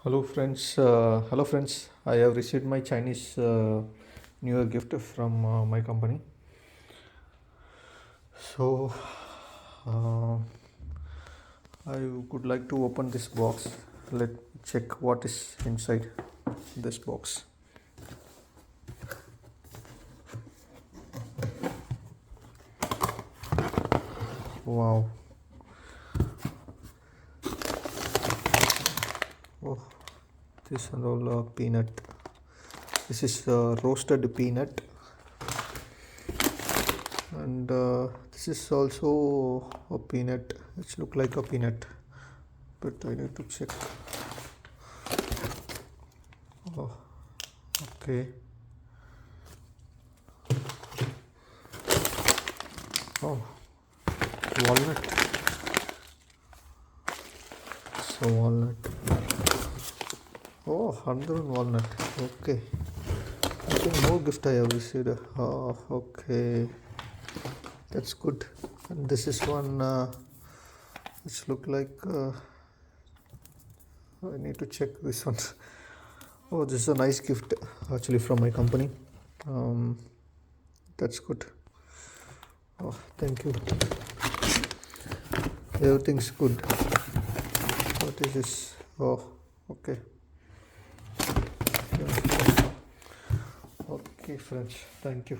Hello friends, I have received my Chinese New Year gift from my company. So uh, I would like to open this box. Let me check what is inside this box. Wow. Oh, this and all peanut. This is roasted peanut, and this is also a peanut. It looks like a peanut, but I need to check. Oh, okay. Oh, walnut. So walnut. Oh, 100 walnut. Okay. I think more gift I have received. Oh, okay. That's good. And this is one which look like I need to check this one. Oh, this is a nice gift actually from my company. Um, that's good. Oh, thank you. Everything's good. What is this? Oh, okay. Okay, friends. Thank you.